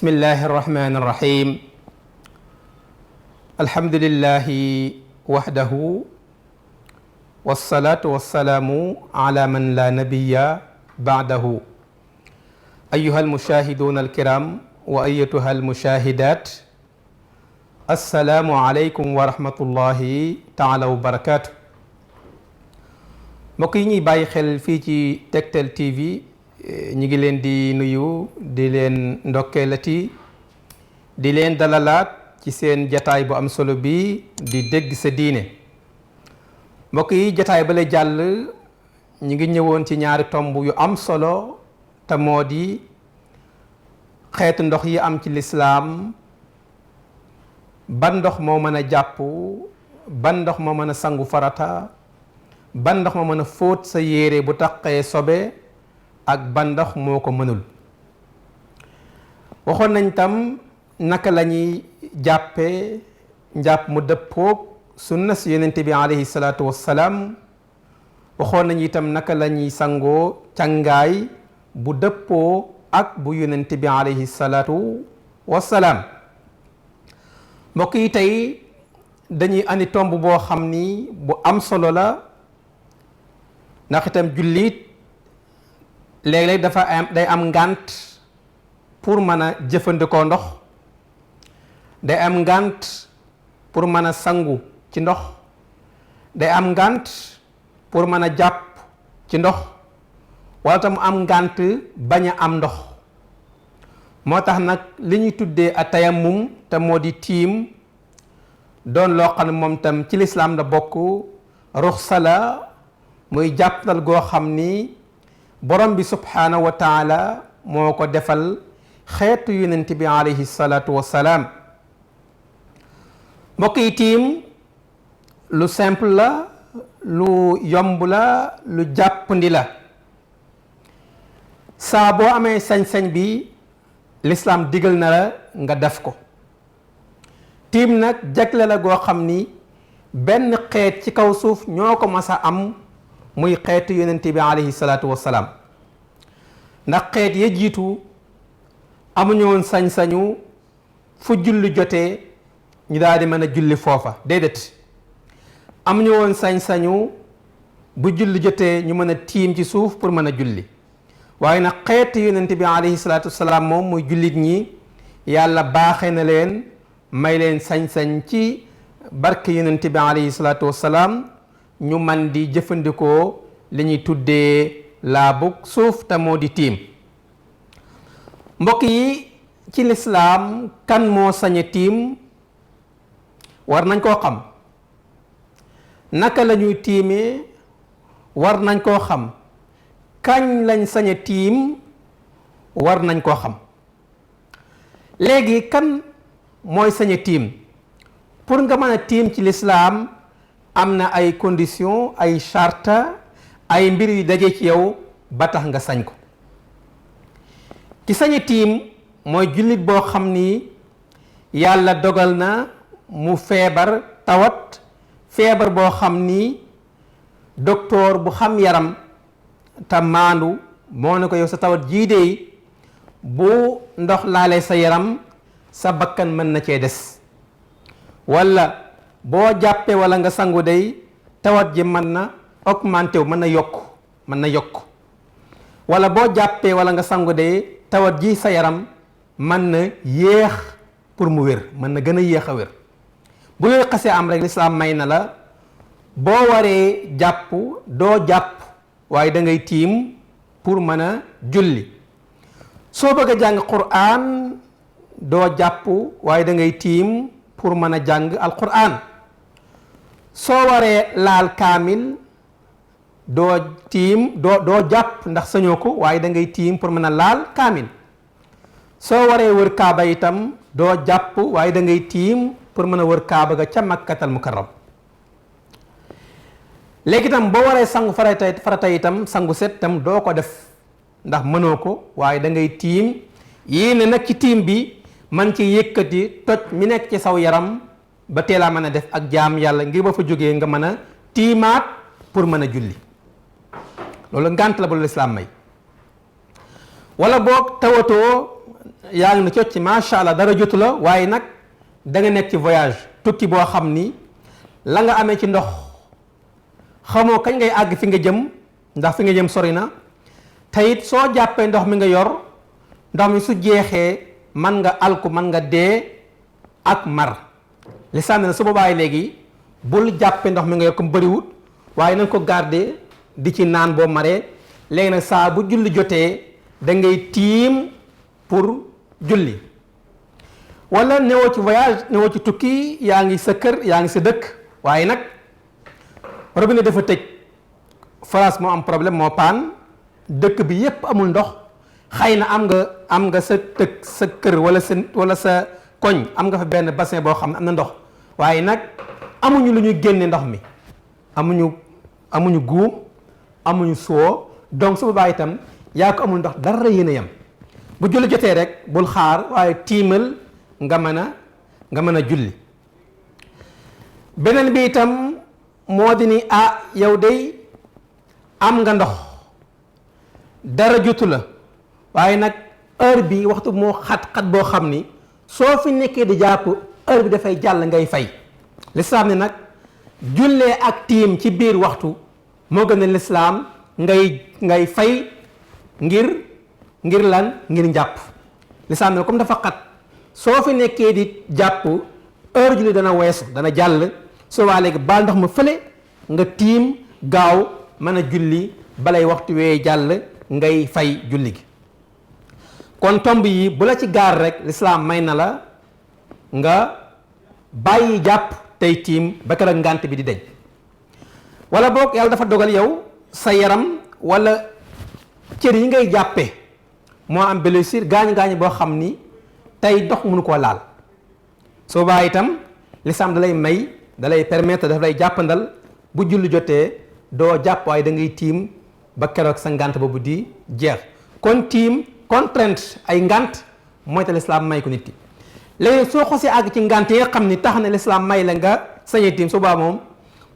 bismillahi irrahmani irrahim alhamdulillahi wahdahu wassalatu wassalaamu ala man la nabiya baadahu ayuha almushahiduna alkiram wa ayatuha almushahidat assalaamu aleykum wa rahmatullahi taala wa barakatuh. mbokk yi ñuy bàyyi xel fii ci Tektal TV ñi ngi leen di nuyu di leen ndokkeelati di leen dalalaat ci seen jataay bu am solo bi di dégg sa diine. mbokk yi jataay ba la jàll ñi ngi ñëwoon ci ñaari tomb yu am solo te moo di xeetu ndox yi am ci lislaam, ban ndox moo mën a jàpp, ban ndox moo mën a sangu farata, ban ndox moo mën a fóot sa yére bu taqee sobe, ak ban ndox moo ko mënul. waxoon nañ tam naka la ñuy jàppee njàpp mu dëppoog sunna si yonent bi alayhi salaatu wassalaam. waxoon nañ itam naka la ñuy sangoo càngaay bu dëppoo ak bu yonent bi alayhi salaatu wassalaam. mbokk yi tey dañuy andi tomb boo xam ni bu am solo la, ndax itam jullit léeg-léeg day am ngànt pour mën a jëfandikoo ndox, day am ngànt pour mën a sangu ci ndox, day am ngànt pour mën a jàpp ci ndox, wala tam am ngànt bañ a am ndox. moo tax nag li ñuy tuddee a tayammum te moo di tiim doon loo xam ne moom tam ci lislaam la bokk, ruxsa la, muy jàppal goo xam ni borom bi subhaanahu wa taala moo ko defal xeetu yonent bi alayhi salaatu wassalaam. mbokk yi tiim lu simple la, lu yomb la, lu jàppandi la. saa boo amee sañ-sañ bi lislaam digal na la nga def ko. tiim nag jagle la goo xam ni benn xeet ci kaw suuf ñoo ko mas a am, muy xeetu yonent bi alayhi salaatu wassalaam. ndax xeet ya jiitu amuñu woon sañ-sañu fu julli jotee ñu daal di mën a julli foofa, déedéet. amuñu woon sañ-sañu bu julli jotee ñu mën a tiim ci suuf pour mën a julli. waaye nag xeetu yonent bi alayhi salaatu wassalaam moom muy jullit ñi, yàlla baaxee na leen, may leen sañ-sañ ci barke yonent bi alayhi salaatu wassalaam ñu man di jëfandikoo li ñuy tuddee laabug suuf te moo di tiim. mbokk yi ci lislaam kan moo sañ a tiim war nañ koo xam. naka la ñuy tiimee war nañ koo xam. kañ lañ sañ a tiim war nañ koo xam. léegi kan mooy sañ a tiim? pour nga mën a tiim ci lislaam am na ay conditions, ay charte, ay mbir yu daje ci yow ba tax nga sañ ko. ki sañ a tiim mooy jullit boo xam ni yàlla dogal na mu feebar tawat, feebar boo xam ni docteur bu xam yaram te maandu moo ne ko yow sa tawat jii de bu ndox laalee sa yaram sa bakkan mën na cee des, walla boo jàppee walla nga sangu day tawat ji mën na augmenté wu, mën na yokk walla boo jàppee walla nga sangu day tawat ji sa yaram mën na yéex pour mu wér, mën na gën a yéex a wér. bu yooyu xasee am rek lislaam may na la boo waree jàpp doo jàpp waaye da ngay tiim pour mën a julli. soo bëgg a jàng Qur'an doo jàpp waaye da ngay tiim pour mën a jàng Alqur'an. soo waree laal kaamil doo tiim doo jàpp ndax sañoo ko waaye da ngay tiim pour mën a laal kaamil. soo waree wër kaaba itam doo jàpp waaye da ngay tiim pour mën a wër kaaba ga ca Makkatal Mukarram. léegi itam boo waree sangu farata itam sangu set itam doo ko def ndax mënoo ko waaye da ngay tiim yéene nag ci tiim bi man ci yëkkati toj mi nekk ci saw yaram ba teelaa mën a def ak jaam yàlla ngir ba fa jógee nga mën a tiimaat pour mën a julli. loolu ngànt la bu lislaam may. wala boog tawatoo yaa ngi na cocc macha allah dara jotu la waaye nag da nga nekk ci voyage tukki boo xam ni la nga amee ci ndox xamoo kañ ngay àgg fi nga jëm ndax fi nga jëm sori na te it soo jàppee ndox mi nga yor ndox mi su jeexee man nga alku man nga dee ak mar lislaam ne su boobaa léegi bul jàppee ndox mi nga yor comme bëriwut waaye nañ ko garder di ci naan boo maree léegi nag saa bu julli jotee da ngay tiim pour julli wala newoo ci voyage newoo ci tukki yaa ngi sa kër yaa ngi sa dëkk waaye nag robinet dafa tëj France moo am problème moo paan dëkk bi yépp amul ndox xëy na am nga sa dëkk sa kër wala sa koñ am nga fa benn bassin boo xam ne am na ndox waaye nag amuñu lu ñuy génne ndox mi amuñu guum amuñu soo donc su boobaa itam yaa ko amul ndox dara yéen a yem bu julli jotee rek bul xaar waaye tiimal nga mën a julli beneen bi itam moo di ni yow day am nga ndox dara jotu la waaye nag heure bi waxtu moo xat-xat boo xam ni soo fi nekkee di jàpp heure bi dafay jàll ngay fay lislaam ne nag jullee ak tiim ci biir waxtu moo gën a lislaam ngay fay ngir lan ngir njàpp lislaam ne comme dafa xat soo fi nekkee di jàpp heure julli dana weesu dana jàll soo waa léegi baal ndox ma fële nga tiim gaaw mën a julli balay waxtu wee jàll ngay fay julli gi kon tomb yi bu la ci gaar rek lislaam may na la nga bàyyi jàpp tey tiim ba keroog ngànt bi di deñ wala boog yàlla dafa dogal yow sa yaram wala cër yi ngay jàppe moo am blessure gaañu boo xam ni tey dox mënu koo laal soo baa itam lislaam dalay may dalay permettre daf lay jàppandal bu julli jotee doo jàpp waaye da ngay tiim ba keroog sa ngànt boobu di jeex kon tiim contrainte ay ngànt mooy te lislaam may ko nit ki léegi soo xosee àgg ci ngànt yi nga xam ni tax na lislaam may la nga sañe tiim su baa moom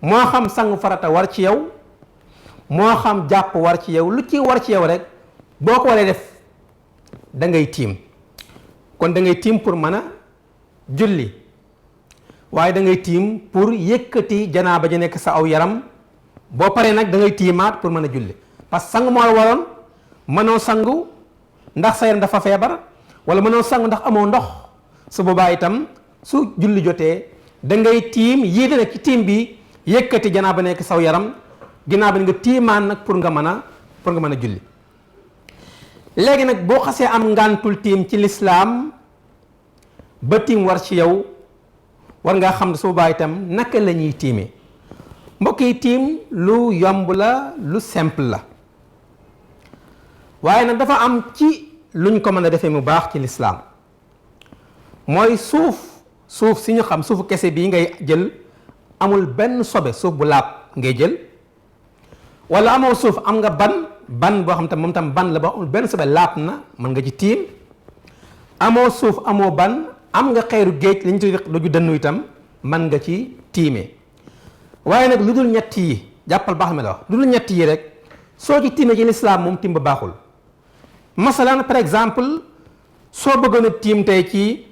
moo xam sangu farata war ci yow moo xam jàpp war ci yow lu ci war ci yow rek boo ko waree def da ngay tiim kon da ngay tiim pour mën a julli waaye da ngay tiim pour yëkkati janaaba ji nekk sa aw yaram boo paree nag da ngay tiimaat pour mën a julli parce que sangu moo la waroon mënoo sangu ndax sa yaram dafa feebar wala mënoo sangu ndax amoo ndox su boobaa itam su julli jotee da ngay tiim yéete nag ci tiim bi yëkkati janaaba nekk saw yaram ginnaaw bi nga tiimaan nag pour nga mën a julli léegi nag boo xasee am ngàntul tiim ci lislaam ba tiim war ci yow war ngaa xam ne su boobaa itam naka la ñuy tiimee mbokk yi tiim lu yomb la lu simple la waaye nag dafa am ci luñ ko mën a defee mu baax ci lislaam mooy suuf si ñu xam suufu kese bii ngay jël amul benn sobe suuf bu laab ngay jël wala amoo suuf am nga ban boo xam tam moom tam ban la boo amul benn sobe laab na mën nga ci tiim amoo suuf amoo ban am nga xeeru géej li ñu tuddee doju dënnu itam mën nga ci tiimee waaye nag lu dul ñett yi jàppal baax mi la wax lu dul ñett yi rek soo ci tiimee ci lislaam moom tiim ba baaxul masalan par exemple soo bëggoon a tiim tey ci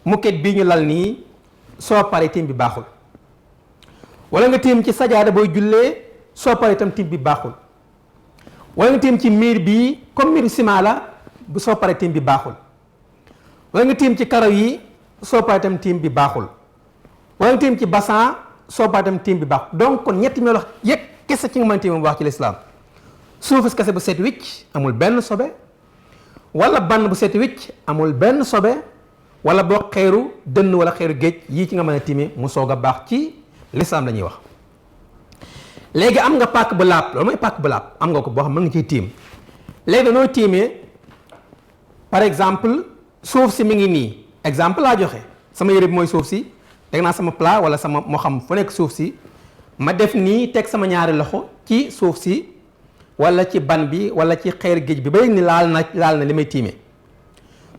muket bii ñu lal nii soo paree tiim bi baaxul wala nga tiim ci sajaada booy jullee soo paree itam tiim bi baaxul wala nga tiim ci miir bii comme miiru ciment la bu soo paree tiim bi baaxul wala nga tiim ci karaw yi soo paree itam tiim bi baaxul wala nga tiim ci bassan soo paree itam tiim bi baaxul donc kon ñetti melo yëpp kese ci nga mën a tiim bu baax ci lislaam suufus kese bu set wicc amul benn sobe wala ban bu set wicc amul benn sobe wala boo xeeru dënn wala xeeru géej yii ci nga mën a tiimee mu soog a baax ci lislaam la ñuy wax léegi am nga pàkk bu laab loolu mooy pàkk bu laab am nga ko boo xam mën nga ciy tiim léegi danoo tiimee par exemple suuf si mi ngi nii exemple laa joxe sama yére bi mooy suuf si teg naa sama plat wala sama moo xam fu nekk suuf si ma def nii teg sama ñaari loxo ci suuf si wala ci ban bi wala ci xeer géej bi ba yëg ni laal na li may tiimee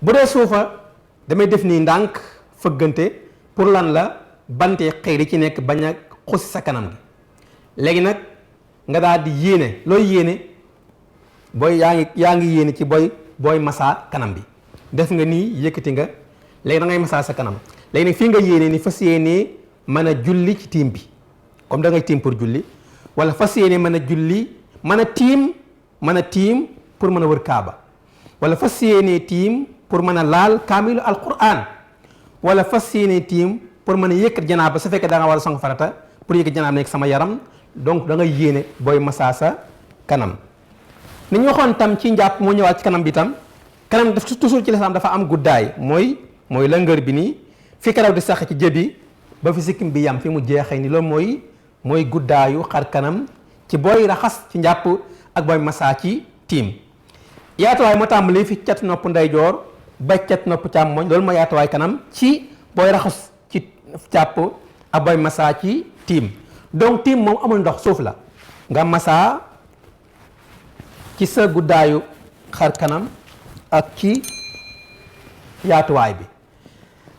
bu dee suufa damay def nii ndànk fëggante pour lan la bante xeer yi ci nekk bañ a xusi sa kanam gi léegi nag nga daal di yéene looy yéene booy yaa ngi yéene ci booy masaa kanam bi def nga nii yëkkati nga léegi da ngay masaa sa kanam léegi nag fii nga yéene ni fas yéene mën a julli ci tiim bi comme da ngay tiim pour julli wala fas yéene mën a julli mën a tiim pour mën a wër kaaba wala fas yéene tiim pour mën a laal kaamilu alquran wala fas yéene tiim pour mën a yëkkat janaaba su fekkee da nga war a sangu farata pour yëkkat janaaba nekk sama yaram donc da ngay yéene booy masaa sa kanam ni ñu waxoon tam ci njàpp moo ñëwaat ci kanam bi tam kanam daf toujours ci lislaam dafa am guddaay mooy lëngër bi nii fi karaw di sax ci jëbi ba fi sikkim bi yam fi mu jeexee ni loolu mooy guddaayu xar kanam ci booy raxas ci njàpp ak booy masaa ci tiim yaatuwaay moo tàmbali fi cat nopp ndeyjoor ba cat nopp càmmoñ loolu mooy yaatuwaay kanam ci booy raxas ci jàpp ak booy masaa ci tiim donc tiim moom amul ndox suuf la nga masaa ci sa guddaayu xar kanam ak ci yaatuwaay bi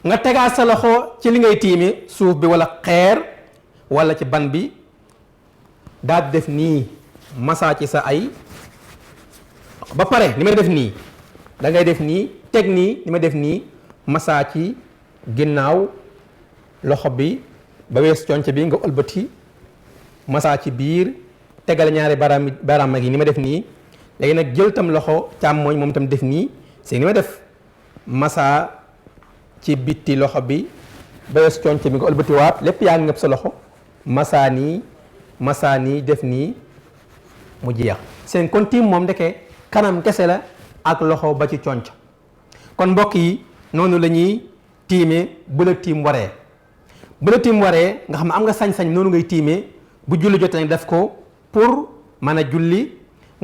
nga tegaat sa loxo ci li ngay tiimi suuf bi wala xeer wala ci ban bi daal def nii masaa ci sa ay ba pare ni may def nii da ngay def nii teg nii ni ma def nii masaa ci ginnaaw loxo bi ba wees conc bi nga ëlbati masaa ci biir tegal ñaari baaraam yi ni ma def nii léegi nag jël tam loxo càmmooñ moom tam def nii c'est ni ma def masaa ci bitti loxo bi ba wees conc bi nga ëlbati waat lépp yaa ngi ngëpp sa loxo masaa nii def nii mu jeex seen kon tiim moom ndeke kanam kese la ak loxo ba ci conc kon mbokk yi noonu la ñuy tiimee bu la tiim waree nga xam ne am nga sañ-sañ noonu ngay tiimee bu julli jotee nag def ko pour mën a julli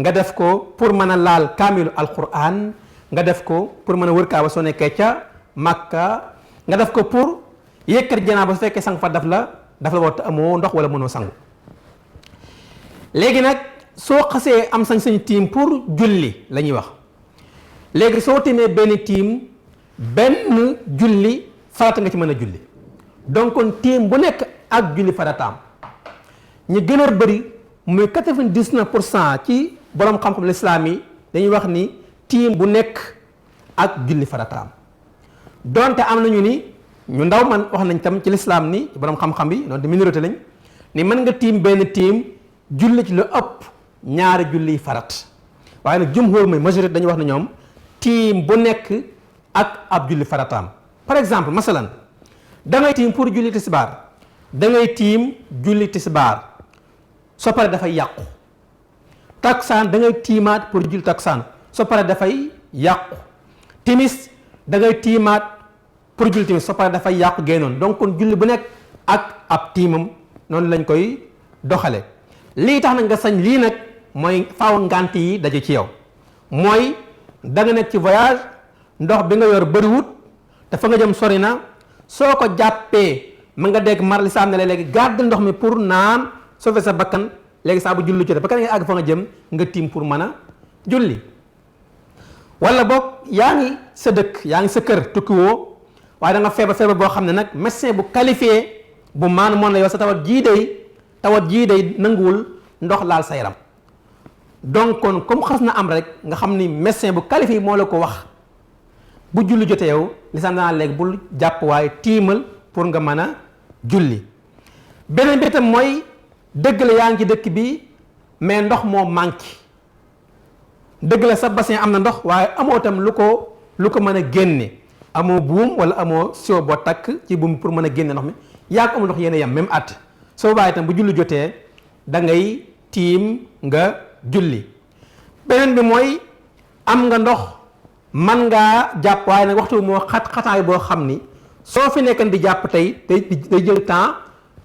nga def ko pour mën a laal kaamilu alquran nga def ko pour mën a wër kaaba soo nekkee ca Makka nga def ko pour yëkkat janaaba su fekkee sang fa daf la war te amoo ndox wala mënoo sangu léegi nag soo xasee am sañ-sañ tiim pour julli la ñuy wax léegi soo tiimee benn julli farata nga ci mën a julli donc kon tiim bu nekk ak julli farataam ñi gën a bëri muy 99% ci borom xam-xam lislaam yi dañuy wax ni tiim bu nekk ak julli farataam donte am nañu ni ñu ndaw man wax nañ tam ci lislaam ni borom xam-xam bi donte minorité lañ ni mën nga tiim benn tiim julli ci lu ëpp ñaari julli farat waaye nag jumhur mooy majorité dañuy wax ne ñoom tiim bu nekk ak ab julli farataam par exemple masalan da ngay tiim pour julli tisbaar da ngay tiim julli tisbaar soo paree dafay yàqu taksaan da ngay tiimaat pour julli taksaan soo paree dafay yàqu timis da ngay tiimaat pour julli timis soo paree dafay yàqu génnoon donc kon julli bu nekk ak ab tiimam noonu lañ koy doxale lii tax nag nga sañ lii nag mooy faaw ngànt yi daje ci yow mooy da nga nekk ci voyage ndox bi nga yor bëriwut te fa nga jëm sori na soo ko jàppee mën nga dégg mar li saam ne la léegi gàdd ndox mi pour naan soo fee sa bakkan léegi saa bu julli jotee ba kan nga àgg fa nga jëm nga tiim pour mën a julli wala boog yaa ngi sa dëkk yaa ngi sa kër tukki woo waaye da nga feebar boo xam ne nag médecin bu qualifié bu maanu moon la yow sa tawat jii day nanguwul ndox laal sa yaram donc kon comme xas na am rek nga xam ni médecin bu qualifié moo la ko wax bu julli jotee yow lisaan danaa léegi bul jàpp waaye tiimal pour nga mën a julli beneen bi itam mooy dëgg la yaa ngi ci dëkk bi mais ndox moo manqué dëgg la sa bassin am na ndox waaye amoo itam lu ko mën a génne amoo buum wala amoo siwo boo takk ci buum pour mën a génne ndox mi yaa ko amul ndox yéen a yem même at soo bàyyi itam bu julli jotee da ngay tiim nga julli beneen bi mooy am nga ndox man ngaa jàpp waaye nag waxtu moo xataay boo xam ni soo fi nekkan di jàpp tey day jël temps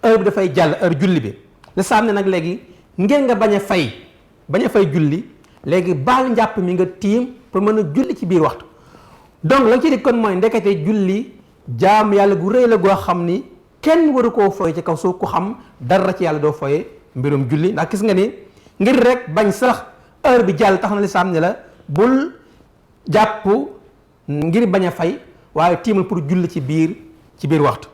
heure bi dafay jàll heure julli bi la saam ne nag léegi ngeen nga bañ a fay julli léegi baal njàpp mi nga tiim pour mën a julli ci biir waxtu donc la nga ci di kon mooy ndekete julli jaam yàlla gu rëy la goo xam ni kenn waru koo foye ci kaw suuf ku xam dara ci yàlla doo foye mbirum julli ndax gis nga ni ngir rek bañ sax heure bi jàll tax na li saam ne la bul jàpp ngir bañ a fay waaye tiimal pour julli ci biir waxtu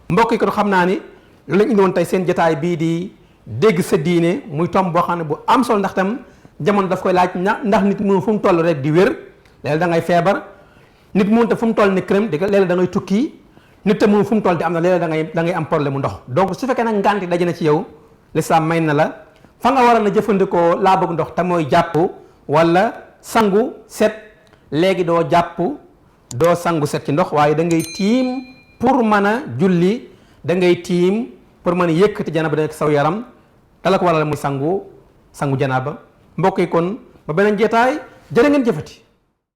mbokk yi kon xam naa ni loolu lañ indi woon tey seen jotaay bii di dégg sa diine muy tomb boo xam ne bu am solo ndax tam jamono daf koy laaj ndax nit mu fu mu toll rek di wér léegi da ngay feebar nit mënut a fu mu toll ni këram di léeg-léeg da ngay tukki nit te moom fu mu toll di am na léeg-léeg da ngay am problème mu ndox donc su fekkee nag ngànti daje na ci yow lislaam may na la fa nga waroon a jëfandikoo laa bëgg ndox te mooy jàpp wala sangu set léegi doo jàpp doo sangu set ci ndox waaye da ngay tiim pour mën a julli da ngay tiim pour mën a yëkkati janaba da nekk saw yaram dala ko waral muy sangu janaaba mbokk yi kon ba beneen jeetaay jërë ngeen jëfati